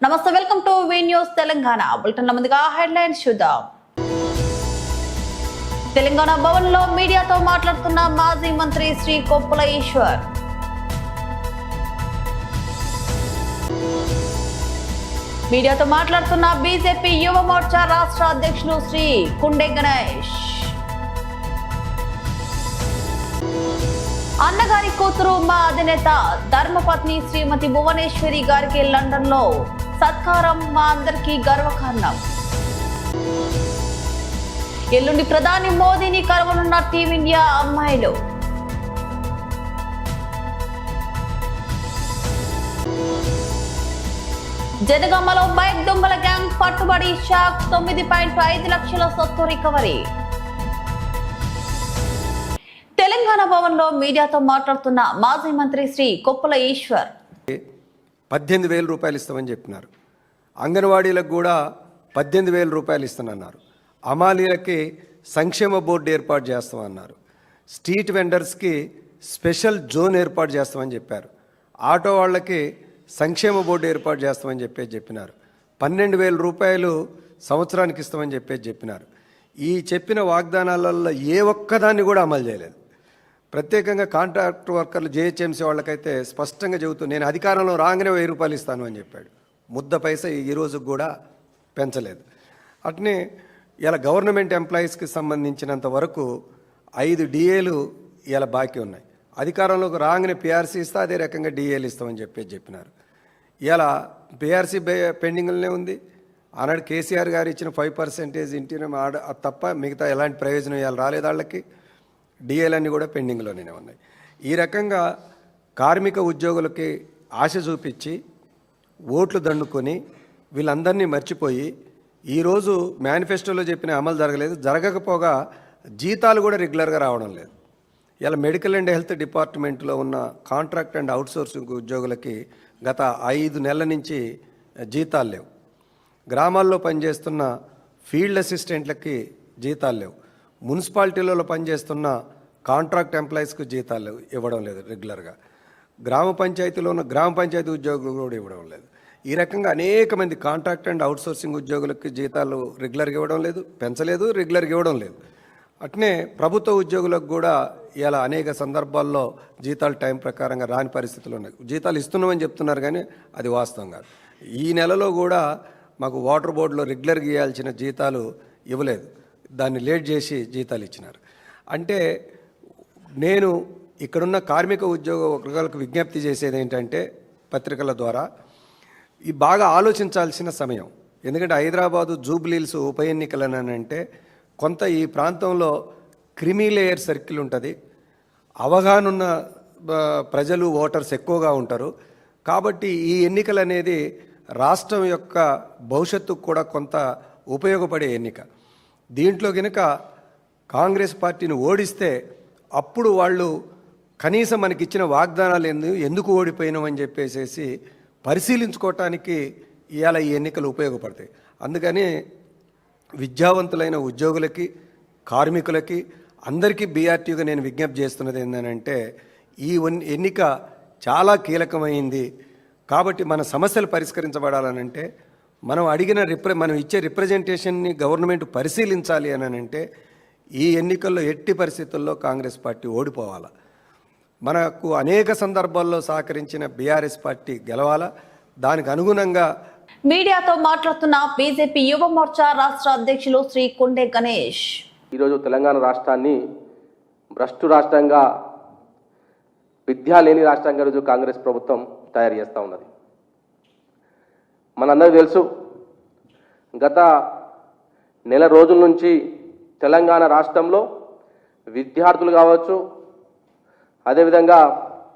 నమస్తే, welcome to V news Telangana. Bulletin ముందుగా headlines చూద్దాం. తెలంగాణ భవన్ లో మీడియాతో మాట్లాడుతున్న మాజీ మంత్రి శ్రీ కొప్పుల ఈశ్వర్. మీడియాతో మాట్లాడుతున్న బీజేపీ యువ మోర్చా రాష్ట్ర అధ్యక్షులు శ్రీ కుండే గణేష్. అన్నగారి కూతురు మా అధినేత ధర్మపత్ని శ్రీమతి భువనేశ్వరి గారికి లండన్ లో సత్కారం మా అందరికీ గర్వకారణం. ఎల్లుండి ప్రధాని మోదీని కలవనున్న టీమిండియా అమ్మాయిలు. జనగామలో బైక్ దొంగల గ్యాంగ్ పట్టుబడి షాక్. 9.5 లక్షల సొత్తు రికవరీ. తెలంగాణ భవన్ లో మీడియాతో మాట్లాడుతున్న మాజీ మంత్రి శ్రీ కొప్పుల ఈశ్వర్. 18,000 రూపాయలు ఇస్తామని చెప్పినారు. అంగన్వాడీలకు కూడా 18,000 రూపాయలు ఇస్తానన్నారు. అమాలీలకి సంక్షేమ బోర్డు ఏర్పాటు చేస్తామన్నారు. స్ట్రీట్ వెండర్స్కి స్పెషల్ జోన్ ఏర్పాటు చేస్తామని చెప్పారు. ఆటో వాళ్ళకి సంక్షేమ బోర్డు ఏర్పాటు చేస్తామని చెప్పినారు. 12,000 రూపాయలు సంవత్సరానికి ఇస్తామని చెప్పినారు. ఈ చెప్పిన వాగ్దానాలలో ఏ ఒక్కదాన్ని కూడా అమలు చేయలేదు. ప్రత్యేకంగా కాంట్రాక్ట్ వర్కర్లు జేహెచ్ఎంసీ వాళ్ళకైతే స్పష్టంగా చెబుతూ నేను అధికారంలో రాగానే 1000 రూపాయలు ఇస్తాను అని చెప్పాడు. ముద్ద పైసా ఈ రోజుకు కూడా పెంచలేదు. అట్నే ఇలా గవర్నమెంట్ ఎంప్లాయీస్కి సంబంధించినంత వరకు 5 డిఏలు ఇలా బాకీ ఉన్నాయి. అధికారంలోకి రాగానే పిఆర్సీ ఇస్తా, అదే రకంగా డిఏలు ఇస్తామని చెప్పినారు. ఇలా పిఆర్సీ పెండింగ్లోనే ఉంది. ఆనాడు కేసీఆర్ గారు ఇచ్చిన 5% ఇంటిని తప్ప మిగతా ఎలాంటి ప్రయోజనం ఇవాళ రాలేదు. వాళ్ళకి డిఏలన్నీ కూడా పెండింగ్లోనే ఉన్నాయి. ఈ రకంగా కార్మిక ఉద్యోగులకి ఆశ చూపించి ఓట్లు దండుకొని వీళ్ళందరినీ మర్చిపోయి ఈరోజు మేనిఫెస్టోలో చెప్పిన అమలు జరగకపోగా జీతాలు కూడా రెగ్యులర్గా రావడం లేదు. ఇలా మెడికల్ అండ్ హెల్త్ డిపార్ట్మెంట్లో ఉన్న కాంట్రాక్ట్ అండ్ అవుట్సోర్సింగ్ ఉద్యోగులకి గత 5 నెలల నుంచి జీతాలు లేవు. గ్రామాల్లో పనిచేస్తున్న ఫీల్డ్ అసిస్టెంట్లకి జీతాలు లేవు. మున్సిపాలిటీలలో పనిచేస్తున్న కాంట్రాక్ట్ ఎంప్లాయీస్కు జీతాలు ఇవ్వడం లేదు రెగ్యులర్గా. గ్రామ పంచాయతీలో ఉన్న గ్రామ పంచాయతీ ఉద్యోగులు కూడా ఇవ్వడం లేదు. ఈ రకంగా అనేక మంది కాంట్రాక్ట్ అండ్ అవుట్సోర్సింగ్ ఉద్యోగులకి జీతాలు రెగ్యులర్గా ఇవ్వడం లేదు, పెంచలేదు, రెగ్యులర్గా ఇవ్వడం లేదు. అట్నే ప్రభుత్వ ఉద్యోగులకు కూడా ఇలా అనేక సందర్భాల్లో జీతాలు టైం ప్రకారంగా రాని పరిస్థితులు ఉన్నాయి. జీతాలు ఇస్తున్నామని చెప్తున్నారు కానీ అది వాస్తవం కాదు. ఈ నెలలో కూడా మాకు వాటర్ బోర్డులో రెగ్యులర్గా ఇవ్వాల్సిన జీతాలు ఇవ్వలేదు. దాన్ని లేట్ చేసి జీతాలు ఇచ్చినారు. అంటే నేను ఇక్కడున్న కార్మిక ఉద్యోగ వర్గాలకు విజ్ఞప్తి చేసేది ఏంటంటే పత్రికల ద్వారా ఈ బాగా ఆలోచించాల్సిన సమయం. ఎందుకంటే హైదరాబాదు జూబ్లీహిల్స్ ఉప ఎన్నికలనంటే కొంత ఈ ప్రాంతంలో క్రిమీ లేయర్ సర్కిల్ ఉంటుంది. అవగాహన ఉన్న ప్రజలు ఓటర్స్ ఎక్కువగా ఉంటారు. కాబట్టి ఈ ఎన్నికలు అనేది రాష్ట్రం యొక్క భవిష్యత్తుకు కూడా కొంత ఉపయోగపడే ఎన్నిక. దీంట్లో కనుక కాంగ్రెస్ పార్టీని ఓడిస్తే అప్పుడు వాళ్ళు కనీసం మనకిచ్చిన వాగ్దానాలు ఎందుకు ఓడిపోయినామని చెప్పేసి పరిశీలించుకోవటానికి ఇవాళ ఈ ఎన్నికలు ఉపయోగపడతాయి. అందుకని విద్యావంతులైన ఉద్యోగులకి, కార్మికులకి, అందరికీ బీఆర్టీగా నేను విజ్ఞప్తి చేస్తున్నది ఏంటంటే ఈ ఎన్నిక చాలా కీలకమైంది. కాబట్టి మన సమస్యలు పరిష్కరించబడాలనంటే మనం అడిగిన మనం ఇచ్చే రిప్రజెంటేషన్ని గవర్నమెంట్ పరిశీలించాలి అని అంటే ఈ ఎన్నికల్లో ఎట్టి పరిస్థితుల్లో కాంగ్రెస్ పార్టీ ఓడిపోవాలా. మనకు అనేక సందర్భాల్లో సహకరించిన బీఆర్ఎస్ పార్టీ గెలవాలా. దానికి అనుగుణంగా మీడియాతో మాట్లాడుతున్న బీజేపీ యువ మోర్చా రాష్ట్ర అధ్యక్షులు శ్రీ కుండే గణేష్. ఈరోజు తెలంగాణ రాష్ట్రాన్ని భ్రష్టు రాష్ట్రంగా, విద్యా లేని రాష్ట్రంగా ఈరోజు కాంగ్రెస్ ప్రభుత్వం తయారు చేస్తూ ఉన్నది. మనందరికీ తెలుసు, గత నెల రోజుల నుంచి తెలంగాణ రాష్ట్రంలో విద్యార్థులు కావచ్చు, అదేవిధంగా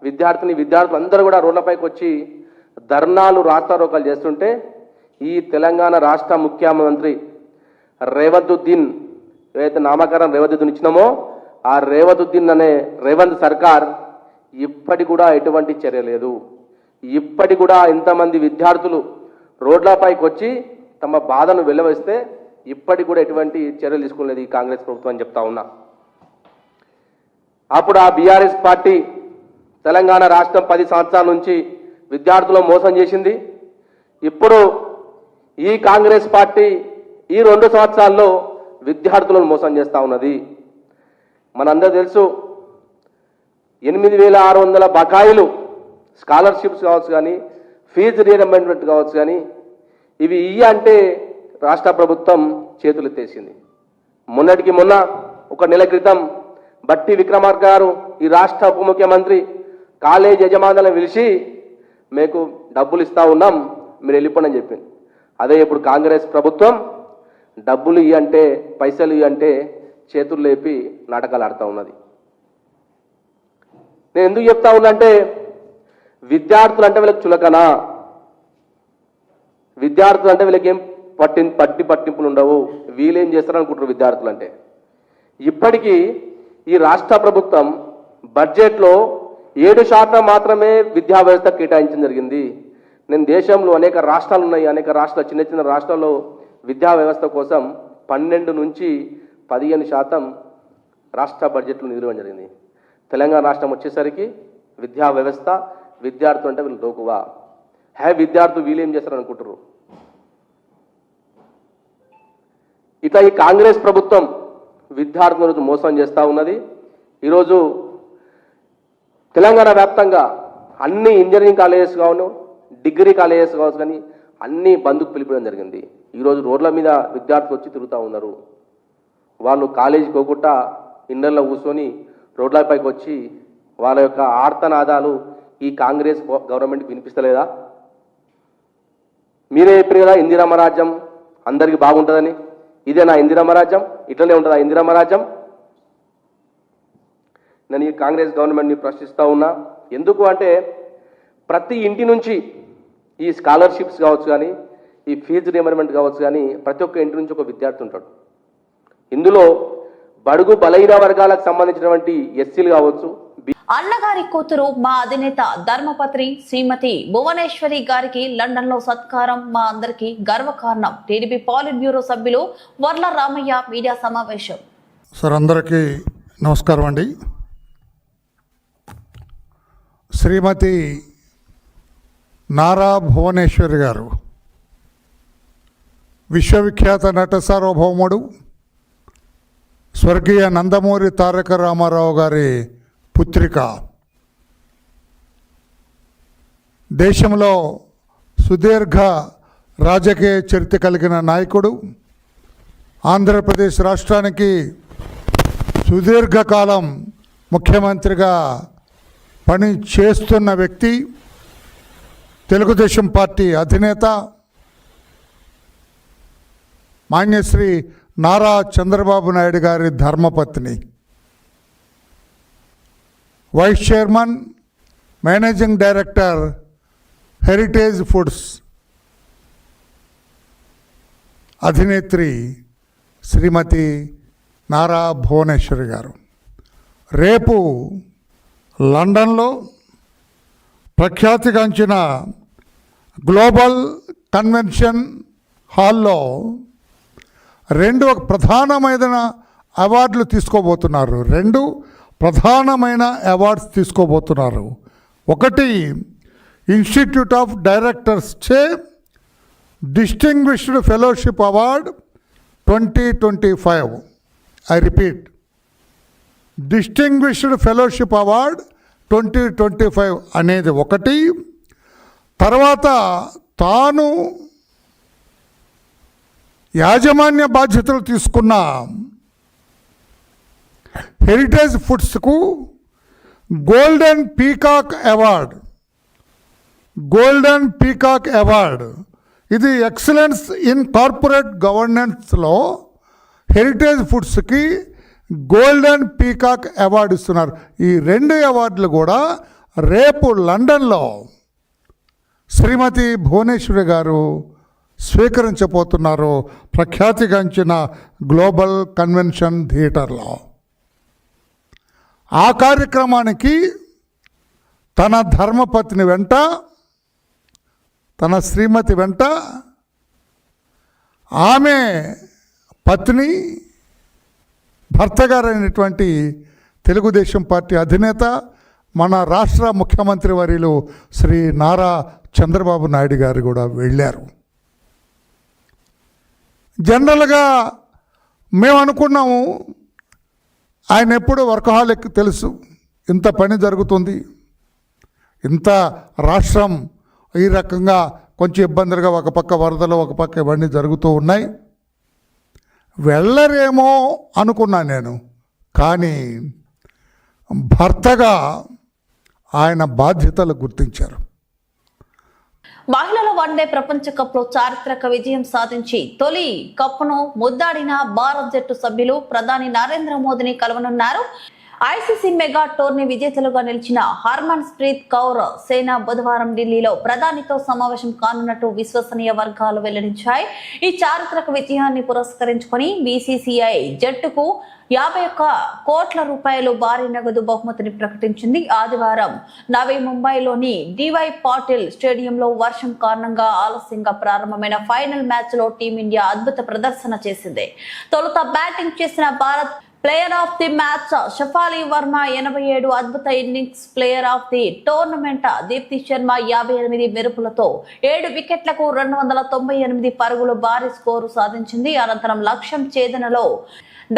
విద్యార్థులు అందరూ కూడా రోడ్లపైకి వచ్చి ధర్నాలు, రాస్తారోకాలు చేస్తుంటే ఈ తెలంగాణ రాష్ట్ర ముఖ్యమంత్రి రేవంతుద్దీన్, ఏదైతే నామకరణం రేవంతుద్దీన్ ఇచ్చినామో ఆ రేవంతుద్దీన్ అనే రేవంత్ సర్కార్ ఇప్పటి కూడా ఎటువంటి చర్య లేదు. ఇప్పటి కూడా ఇంతమంది విద్యార్థులు రోడ్లపైకి వచ్చి తమ బాధను వెల్లవేస్తే ఇప్పటి కూడా ఎటువంటి చర్యలు తీసుకోలేదు ఈ కాంగ్రెస్ ప్రభుత్వం అని చెప్తా ఉన్నా. అప్పుడు ఆ బీఆర్ఎస్ పార్టీ తెలంగాణ రాష్ట్రం 10 సంవత్సరాల నుంచి విద్యార్థులను మోసం చేసింది. ఇప్పుడు ఈ కాంగ్రెస్ పార్టీ ఈ 2 సంవత్సరాల్లో విద్యార్థులను మోసం చేస్తూ ఉన్నది. మనందరూ తెలుసు 8,600 బకాయిలు స్కాలర్షిప్స్ కావచ్చు కానీ ఫీజు రీయింబర్స్మెంట్ కావచ్చు కానీ ఇవి అంటే రాష్ట్ర ప్రభుత్వం చేతులెత్తేసింది. మొన్నటికి మొన్న ఒక నెల క్రితం బట్టి విక్రమార్క గారు ఈ రాష్ట్ర ఉప ముఖ్యమంత్రి కాలేజ్ యజమానులను పిలిచి మీకు డబ్బులు ఇస్తా ఉన్నాం మీరు వెళ్ళిపోండి అని చెప్పింది. అదే ఇప్పుడు కాంగ్రెస్ ప్రభుత్వం డబ్బులు అంటే పైసలు అంటే చేతులు లేపి నాటకాలు ఆడుతూ ఉన్నది. నేను ఎందుకు చెప్తా ఉన్నంటే విద్యార్థులు అంటే వీళ్ళకి చులకనా, విద్యార్థులు అంటే వీళ్ళకి ఏం పట్టింపులు ఉండవు, వీళ్ళేం చేస్తారనుకుంటారు విద్యార్థులు అంటే. ఇప్పటికీ ఈ రాష్ట్ర ప్రభుత్వం బడ్జెట్లో 7% మాత్రమే విద్యా వ్యవస్థ కేటాయించడం జరిగింది. నేను దేశంలో అనేక రాష్ట్రాలు ఉన్నాయి, అనేక రాష్ట్రాలు చిన్న చిన్న రాష్ట్రాల్లో విద్యా వ్యవస్థ కోసం 12 నుంచి 15% రాష్ట్ర బడ్జెట్లు నిధులు జరిగింది. తెలంగాణ రాష్ట్రం వచ్చేసరికి విద్యా వ్యవస్థ విద్యార్థులు అంటే వీళ్ళు లోకువా, విద్యార్థులు వీళ్ళు ఏం చేస్తారు అనుకుంటారు. ఇట్లా ఈ కాంగ్రెస్ ప్రభుత్వం విద్యార్థులను మోసం చేస్తూ ఉన్నది. ఈరోజు తెలంగాణ వ్యాప్తంగా అన్ని ఇంజనీరింగ్ కాలేజెస్ కావచ్చు, డిగ్రీ కాలేజెస్ కావచ్చు కానీ అన్ని బంద్కు పిలిపడం జరిగింది. ఈరోజు రోడ్ల మీద విద్యార్థులు వచ్చి తిరుగుతూ ఉన్నారు. వాళ్ళు కాలేజీకి పోకుండా ఇళ్లలో కూర్చొని రోడ్లపైకి వచ్చి వాళ్ళ యొక్క ఆర్తనాదాలు ఈ కాంగ్రెస్ గవర్నమెంట్కి వినిపిస్తలేదా? మీరే చెప్పారు కదా ఇందిరమ్మ రాజ్యం అందరికీ బాగుంటుందని. ఇదేనా ఇందిరమ్మ రాజ్యం? ఇట్లనే ఉంటుందా ఇందిరమ్మ రాజ్యం? నేను ఈ కాంగ్రెస్ గవర్నమెంట్ని ప్రశ్నిస్తూ ఉన్నా. ఎందుకు అంటే ప్రతి ఇంటి నుంచి ఈ స్కాలర్షిప్స్ కావచ్చు కానీ ఈ ఫీజు రీయింబర్స్మెంట్ కావచ్చు కానీ ప్రతి ఒక్క ఇంటి నుంచి ఒక విద్యార్థి ఉంటాడు. ఇందులో బడుగు బలహీన వర్గాలకు సంబంధించినటువంటి ఎస్సీలు కావచ్చు. అన్నగారి కూతురు మా అధినేత ధర్మపత్ని శ్రీమతి భువనేశ్వరి గారికి లండన్ లో సత్కారం మా అందరికి గర్వకారణం. టీడీపీ పాలిట్ బ్యూరో సభ్యులు వర్ల రామయ్య మీడియా సమావేశం. సార్ అందరికీ నమస్కారం అండి. శ్రీమతి నారా భువనేశ్వరి గారు విశ్వవిఖ్యాత నట సార్వభౌముడు స్వర్గీయ నందమూరి తారక రామారావు గారి పుత్రిక. దేశంలో సుదీర్ఘ రాజకీయ చరిత్ర కలిగిన నాయకుడు, ఆంధ్రప్రదేశ్ రాష్ట్రానికి సుదీర్ఘకాలం ముఖ్యమంత్రిగా పని చేస్తున్న వ్యక్తి, తెలుగుదేశం పార్టీ అధినేత మాన్యశ్రీ నారా చంద్రబాబు నాయుడు గారి ధర్మపత్ని, vice chairman, managing director, Heritage Foods అధినేత్రి శ్రీమతి నారా భువనేశ్వరి గారు రేపు లండన్లో ప్రఖ్యాతిగాంచిన గ్లోబల్ కన్వెన్షన్ హాల్లో 2 ప్రధానమైన అవార్డులు తీసుకోబోతున్నారు. 2 ప్రధానమైన అవార్డ్స్ తీసుకోబోతున్నారు. ఒకటి ఇన్స్టిట్యూట్ ఆఫ్ డైరెక్టర్స్ చే distinguished fellowship award 2025. I repeat, distinguished fellowship award 2025 అనేది ఒకటి. తర్వాత తాను యాజమాన్య బాధ్యతలు తీసుకున్న హెరిటేజ్ ఫుడ్స్కు Golden Peacock award, Golden Peacock award ఇది ఎక్సలెన్స్ ఇన్ కార్పొరేట్ గవర్నెన్స్లో హెరిటేజ్ ఫుడ్స్కి గోల్డెన్ పీకాక్ అవార్డు ఇస్తున్నారు. ఈ 2 అవార్డులు కూడా రేపు లండన్లో శ్రీమతి భువనేశ్వరి గారు స్వీకరించబోతున్నారు, ప్రఖ్యాతిగాంచిన గ్లోబల్ కన్వెన్షన్ థియేటర్లో. ఆ కార్యక్రమానికి తన ధర్మపత్ని వెంట, తన శ్రీమతి వెంట ఆమె పత్ని, భర్త గారైనటువంటి తెలుగుదేశం పార్టీ అధినేత, మన రాష్ట్ర ముఖ్యమంత్రి వర్యులు శ్రీ నారా చంద్రబాబు నాయుడు గారు కూడా వెళ్ళారు. జనరల్గా మేము అనుకున్నాము ఆయన ఎప్పుడు వర్కహాలిక్ తెలుసు, ఇంత పని జరుగుతుంది, ఇంత రాష్ట్రం ఈ రకంగా కొంచెం ఇబ్బందులుగా ఒక పక్క వరదలు ఒక పక్క ఇవన్నీ జరుగుతూ ఉన్నాయి, వెళ్ళరేమో అనుకున్నాను నేను. కానీ భర్తగా ఆయన బాధ్యతలు గుర్తించారు. మహిళల వన్డే ప్రపంచ కప్ లో చారిత్రక విజయం సాధించి తొలి కప్పును ముద్దాడిన భారత్ జట్టు సభ్యులు ప్రధాని నరేంద్ర మోదీని కలవనున్నారు. ఐసీసీ మెగా టోర్నీ విజేతలుగా నిలిచిన హర్మన్ ప్రీత్ కౌర్ సేన బుధవారం ఢిల్లీలో ప్రధానితో సమావేశం కానున్నట్టు విశ్వసనీయ వర్గాలు వెల్లడించాయి. ఈ చారిత్రక విజయాన్ని పురస్కరించుకొని బీసీసీఐ జట్టుకు 51 కోట్ల రూపాయలు భారీ నగదు బహుమతిని ప్రకటించింది. ఆదివారం నవీ ముంబైలోని డివై పాటిల్ స్టేడియంలో వర్షం కారణంగా ఆలస్యంగా ప్రారంభమైన ఫైనల్ మ్యాచ్ లో టీమిండియా అద్భుత ప్రదర్శన చేసింది. తొలుత బ్యాటింగ్ చేసిన Bharat player of the match Shafali Verma 87 అద్భుత innings, player of the tournament Deepti Sharma 58 మెరుపులతో 7 వికెట్లకు 298 పరుగులు భారీ స్కోరు సాధించింది. అనంతరం లక్ష్యం ఛేదనలో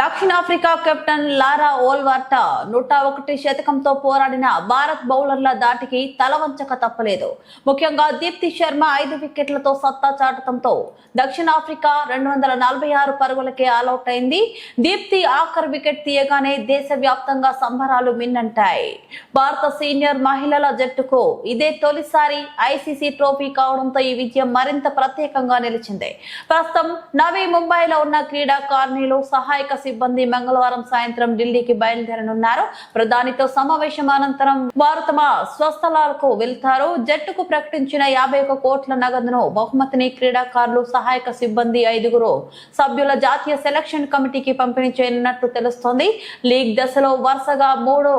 దక్షిణాఫ్రికా కెప్టెన్ లారా ఓల్వర్ట్ 101 శతకంతో పోరాడిన భారత్ బౌలర్ల దాటికి తలవంచక తప్పలేదు. ముఖ్యంగా దీప్తి శర్మ 5 వికెట్లతో సత్తా చాటడంతో దక్షిణాఫ్రికా 246 పరుగులకే ఆలౌట్ అయింది. దీప్తి ఆఖరి వికెట్ తీయగానే దేశవ్యాప్తంగా సంబరాలు మిన్నంటాయి. భారత సీనియర్ మహిళల జట్టుకు ఇదే తొలిసారి ఐసీసీ ట్రోఫీ కావడంతో ఈ విజయం మరింత ప్రత్యేకంగా నిలిచింది. ప్రస్తుతం నవీ ముంబైలో ఉన్న క్రీడా కాలనీలో సహాయక సిబ్బంది మంగళవారం సాయంత్రం ఢిల్లీకి బయలుదేరనున్నారు. ప్రధానితో సమావేశం అనంతరం వారు తమ స్వస్థలాలకు వెళ్తారు. జట్టుకు ప్రకటించిన 51 కోట్ల నగదును బహుమతిని క్రీడాకారులు, సహాయక సిబ్బంది, 5 సభ్యుల జాతీయ సెలక్షన్ కమిటీకి పంపిణీ చేయనున్నట్లు తెలుస్తోంది. లీగ్ దశలో వరుసగా 3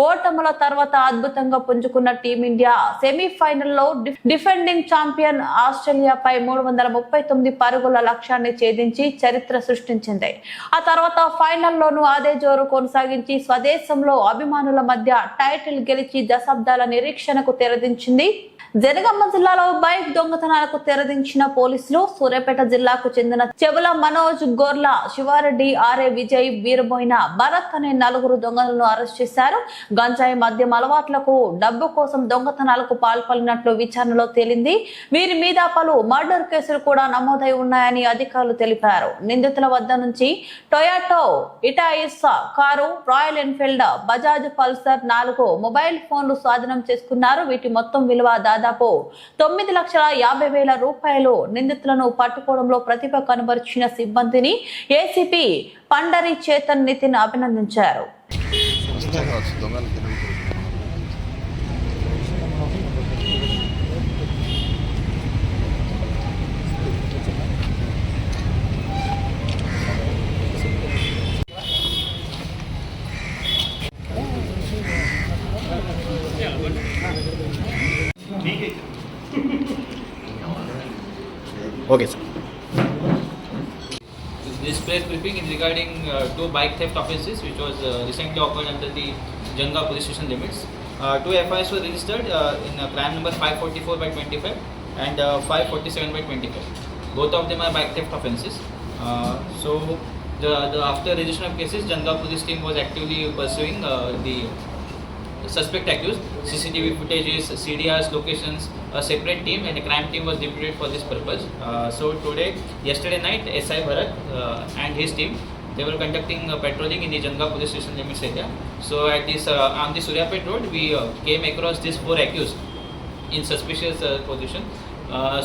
ఓటముల తర్వాత అద్భుతంగా పుంజుకున్న టీమిండియా సెమీఫైనల్లో డిఫెండింగ్ ఛాంపియన్ ఆస్ట్రేలియాపై 339 పరుగుల లక్ష్యాన్ని ఛేదించి చరిత్ర సృష్టించింది. ఆ తర్వాత ఫైనల్లోనూ అదే జోరు కొనసాగించి స్వదేశంలో అభిమానుల మధ్య టైటిల్ గెలిచి దశాబ్దాల నిరీక్షణకు తెరదించింది. జనగామ జిల్లాలో బైక్ దొంగతనాలకు తెరదించిన పోలీసులు సూర్యాపేట జిల్లాకు చెందిన చెవుల మనోజ్, గోర్ల శివారెడ్డి, ఆర్ఏ విజయ్, వీరబోయిన భరత్ అనే 4 దొంగలను అరెస్ట్ చేశారు. గంజాయి, మద్యం అలవాట్లకు డబ్బు కోసం దొంగతనాలకు పాల్పడినట్లు విచారణలో తేలింది. వీరి మీద పలు మర్డర్ కేసులు కూడా నమోదై ఉన్నాయని అధికారులు తెలిపారు. నిందితుల వద్ద నుంచి Toyota Etios car, Royal Enfield, Bajaj Pulsar, 4 mobile ఫోన్లు స్వాధీనం చేసుకున్నారు. వీటి మొత్తం విలువ దాదాపు 9,50,000 రూపాయలు. నిందితులను పట్టుకోవడంలో ప్రతిభ కనబరిచిన సిబ్బందిని ఏసీపీ పండరి చేతన్ నితిన్ అభినందించారు. Okay, sir. This press briefing is regarding 2 bike theft offences which was recently occurred under the Janga police station limits. 2 FIRs were registered in crime number 544/25 and 547/25. Both of them are bike theft offences. So after registration of cases, Janga police team was actively pursuing the suspect accused. CCTV footages, CDRs, locations, a separate team and a crime team was deputed for this purpose. So yesterday night, SI Bharat and his team, they were conducting patrolling in the Janga police station limits area. So at this on the Suryapet road, we came across these 4 accused in suspicious position.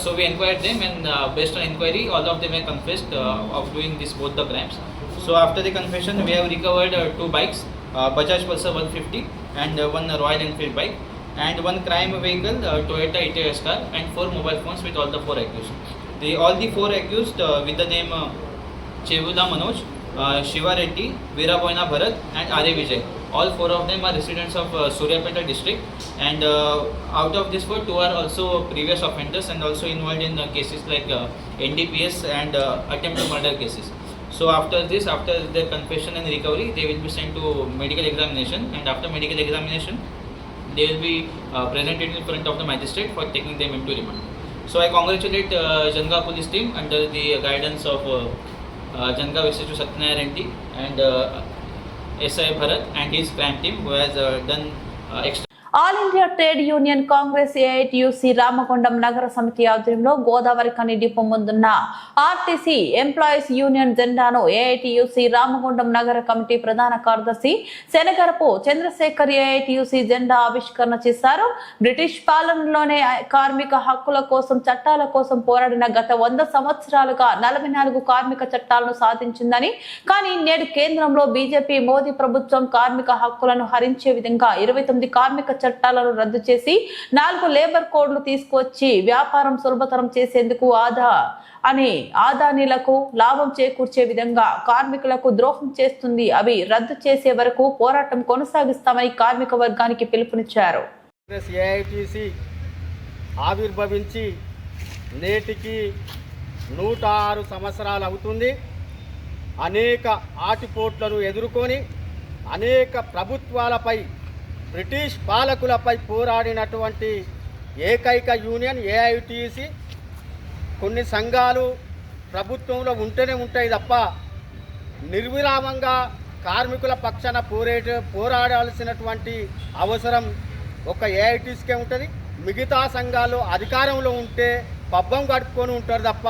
So we inquired them and based on inquiry, all of them have confessed of doing both the crimes. So after the confession, we have recovered 2 bikes, Bajaj Pulsar 150 and 1 Royal Enfield bike and 1 crime vehicle, Toyota Etios car and 4 mobile phones with all the 4 accused. All the 4 accused with the name Chevula Manoj, Shiva Reddy, Veeraboina Bharat and R.A. Vijay. All 4 of them are residents of Suryapeta district and out of these 4, 2 are also previous offenders and also involved in cases like NDPS and attempt to murder cases. So after their confession and recovery, they will be sent to medical examination and after medical examination, they will be presented in front of the magistrate for taking them into remand. So I congratulate Janga police team under the guidance of Janga SHO Satyanarayana Reddy and SI Bharat and his crime team, who has done extra. All India trade union Congress AITUC Ramagundam నగర సమితి ఆధ్వర్యంలో Godavari Khani depot ముందున్న RTC employees union జెండాను AITUC Ramagundam నగర committee ప్రధాన కార్యదర్శి Shanagarapu Chandrasekhar AITUC జెండా ఆవిష్కరణ చేశారు. బ్రిటిష్ పాలనలోనే కార్మిక హక్కుల కోసం చట్టాల కోసం పోరాడిన గత 100 సంవత్సరాలుగా 44 కార్మిక చట్టాలను సాధించిందని, కానీ నేడు కేంద్రంలో బీజేపీ మోదీ ప్రభుత్వం కార్మిక హక్కులను హరించే విధంగా 29 కార్మిక చట్టాలను రద్దు చేసి 4 లేబర్ కోడ్లు తీసుకువచ్చి వ్యాపారం సులభతరం చేసేందుకు ఆదానీలకు లాభం చేకూర్చే విధంగా కార్మికులకు ద్రోహం చేస్తుంది. అవి రద్దు చేసే వరకు పోరాటం కొనసాగిస్తామని కార్మిక వర్గానికి పిలుపునిచ్చారు. ఏఐటీసీ ఆవిర్భవించి నేటికి 106 సంవత్సరాలు అవుతుంది. అనేక ఆటిపోట్లను ఎదుర్కొని అనేక ప్రభుత్వాలపై బ్రిటిష్ పాలకులపై పోరాడినటువంటి ఏకైక యూనియన్ ఏఐటీసీ. కొన్ని సంఘాలు ప్రభుత్వంలో ఉంటూనే ఉంటాయి తప్ప నిర్విరామంగా కార్మికుల పక్షాన పోరాడాల్సినటువంటి అవసరం ఒక ఏఐటీసీకే ఉంటుంది. మిగతా సంఘాలు అధికారంలో ఉంటే పబ్బం కట్టుకొని ఉంటారు తప్ప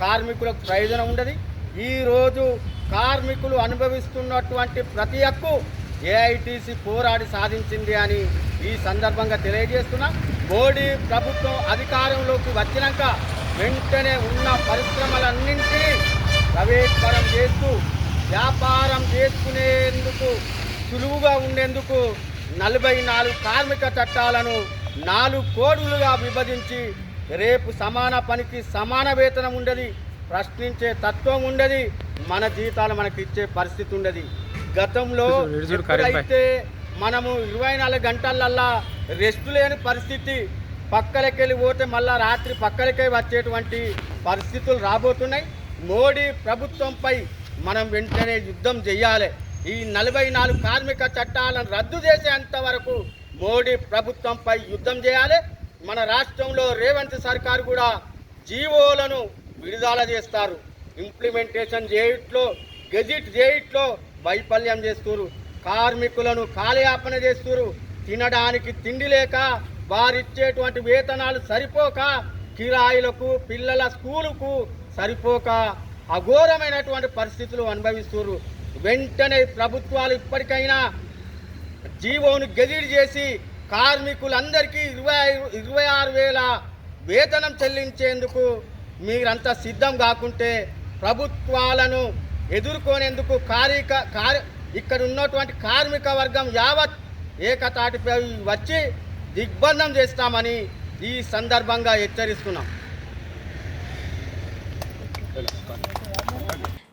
కార్మికులకు ప్రయోజనం ఉండదు. ఈరోజు కార్మికులు అనుభవిస్తున్నటువంటి ప్రతి హక్కు ఏఐటీసీ పోరాడి సాధించింది అని ఈ సందర్భంగా తెలియజేస్తున్నా. మోడీ ప్రభుత్వం అధికారంలోకి వచ్చినాక వెంటనే ఉన్న పరిశ్రమలన్నింటినీ ప్రైవేట్పరం చేస్తూ వ్యాపారం చేసుకునేందుకు సులువుగా ఉండేందుకు 44 కార్మిక చట్టాలను 4 కోడులుగా విభజించి రేపు సమాన పనికి సమాన వేతనం ఉండదు, ప్రశ్నించే తత్వం ఉండదు, మన జీతాలు మనకి ఇచ్చే పరిస్థితి ఉండదు. గతంలో ఎప్పుడైతే మనము 24 గంటలల్లా రెస్ట్ లేని పరిస్థితి, పక్కలకెళ్ళి పోతే మళ్ళా రాత్రి పక్కలకే వచ్చేటువంటి పరిస్థితులు రాబోతున్నాయి. మోడీ ప్రభుత్వంపై మనం వెంటనే యుద్ధం చేయాలి. ఈ 44 కార్మిక చట్టాలను రద్దు చేసేంత వరకు మోడీ ప్రభుత్వంపై యుద్ధం చేయాలి. మన రాష్ట్రంలో రేవంత్ సర్కారు కూడా జీవోలను విడుదల చేస్తారు. ఇంప్లిమెంటేషన్ చేయట్లో గెజిట్ చేయట్లో వైఫల్యం చేస్తున్నారు. కార్మికులను కాలయాపన చేస్తున్నారు. తినడానికి తిండి లేక వారిచ్చేటువంటి వేతనాలు సరిపోక, కిరాయిలకు పిల్లల స్కూలుకు సరిపోక అఘోరమైనటువంటి పరిస్థితులు అనుభవిస్తున్నారు. వెంటనే ప్రభుత్వాలు ఇప్పటికైనా జీవోను గెజిట్ చేసి కార్మికులందరికీ 26,000 వేతనం చెల్లించేందుకు మీరంతా సిద్ధం కాకుంటే ప్రభుత్వాలను ఎదుర్కొనేందుకు ఇక్కడ ఉన్నటువంటి కార్మిక వర్గం యావత్ ఏకతాటిపై వచ్చి దిగ్బంధం చేస్తామని ఈ సందర్భంగా హెచ్చరిస్తున్నాం.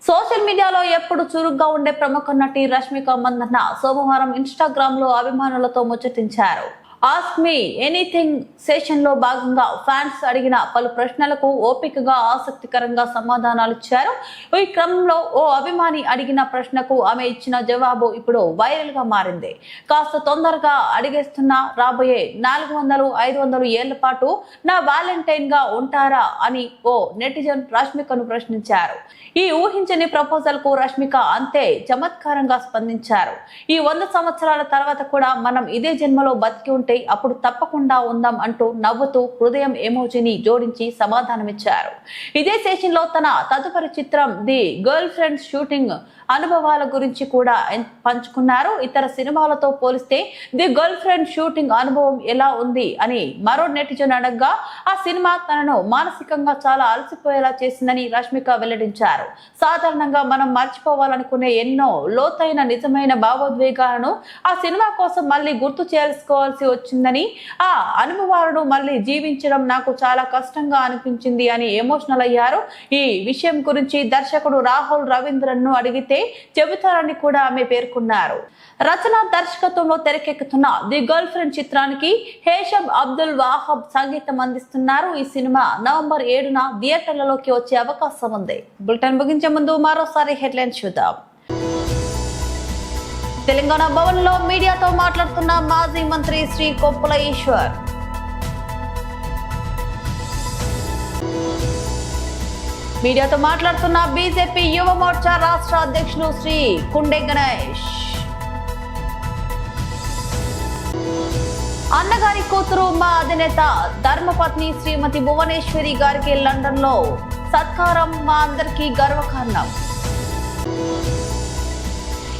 సోషల్ మీడియాలో ఎప్పుడు చురుగ్గా ఉండే ప్రముఖ నటి రష్మిక మందన్న సోమవారం ఇన్స్టాగ్రామ్ లో అభిమానులతో ముచ్చటించారు. ఆస్క్ మీ ఎనీథింగ్ సెషన్ లో భాగంగా ఫ్యాన్స్ అడిగిన పలు ప్రశ్నలకు ఓపికగా ఆసక్తికరంగా సమాధానాలు ఇచ్చారు. ఈ క్రమంలో ఓ అభిమాని అడిగిన ప్రశ్నకు ఆమె ఇచ్చిన జవాబు ఇప్పుడు వైరల్ గా మారింది. కాస్త తొందరగా అడిగేస్తున్నా, రాబోయే 400-500 ఏళ్ల పాటు నా వాలంటైన్ గా ఉంటారా అని ఓ నెటిజన్ రష్మికను ప్రశ్నించారు. ఈ ఊహించని ప్రపోజల్ కు రష్మిక అంతే చమత్కారంగా స్పందించారు. ఈ 100 సంవత్సరాల తర్వాత కూడా మనం ఇదే జన్మలో బతికి ఉంటే అప్పుడు తప్పకుండా ఉందాం అంటూ నవ్వుతూ హృదయం ఎమోజీని జోడించి సమాధానమిచ్చారు. ఇదే సెషన్ లో తన తదుపరి చిత్రం ది గర్ల్ ఫ్రెండ్ షూటింగ్ అనుభవాల గురించి కూడా పంచుకున్నారు. ఇతర సినిమాలతో పోలిస్తే ది గర్ల్ ఫ్రెండ్ షూటింగ్ అనుభవం ఎలా ఉంది అని మరో నెటిజన్ అడగ్గా, ఆ సినిమా తనను మానసికంగా చాలా అలసిపోయేలా చేసిందని రష్మిక వెల్లడించారు. సాధారణంగా మనం మర్చిపోవాలనుకునే ఎన్నో లోతైన నిజమైన భావోద్వేగాలను ఆ సినిమా కోసం మళ్ళీ గుర్తు చేసుకోవాల్సి వచ్చిందని, ఆ అనుభవాలను మళ్ళీ జీవించడం నాకు చాలా కష్టంగా అనిపించింది అని ఎమోషనల్ అయ్యారు. ఈ విషయం గురించి దర్శకుడు రాహుల్ రవీంద్రన్ ను అడిగితే చెబుతారని కూడా ఆమె పేర్కొన్నారు. రచన దర్శకత్వంలో తెరకెక్కుతున్న ది గర్ల్ ఫ్రెండ్ చిత్రానికి హేషమ్ అబ్దుల్ వాహబ్ సంగీతం అందిస్తున్నారు. ఈ సినిమా నవంబర్ 7న థియేటర్లలోకి వచ్చే అవకాశం ఉంది. బులెటిన్ ముగించే ముందు మరోసారి హెడ్లైన్స్ చూద్దాం. తెలంగాణ భవన్ లో మీడియాతో మాట్లాడుతున్న మాజీ మంత్రి శ్రీ కొప్పుల ఈశ్వర్. మీడియాతో మాట్లాడుతున్న బీజేపీ యువ మోర్చా రాష్ట్ర అధ్యక్షులు శ్రీ కుండే గణేష్. అన్నగారి కూతురు మా అధినేత ధర్మపత్ని శ్రీమతి భువనేశ్వరి గారికి లండన్ లో సత్కారం మా అందరికీ గర్వకారణం.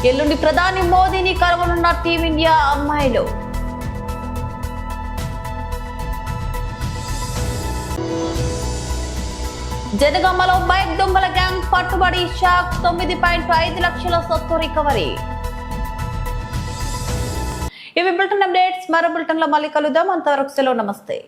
ఎల్లుండి ప్రధాని మోదీని కలవనున్న టీమిండియా అమ్మాయిలు. జనగామలో బైక్ దొంగల గ్యాంగ్ పట్టుబడి షాక్. 9.5 లక్షల సొత్తు రికవరీ. ఇవి బులెటిన్ అప్డేట్స్. మరో బులెటిన్ లో మళ్ళీ కలుద్దాం. అంతవరకు సెలవు. నమస్తే.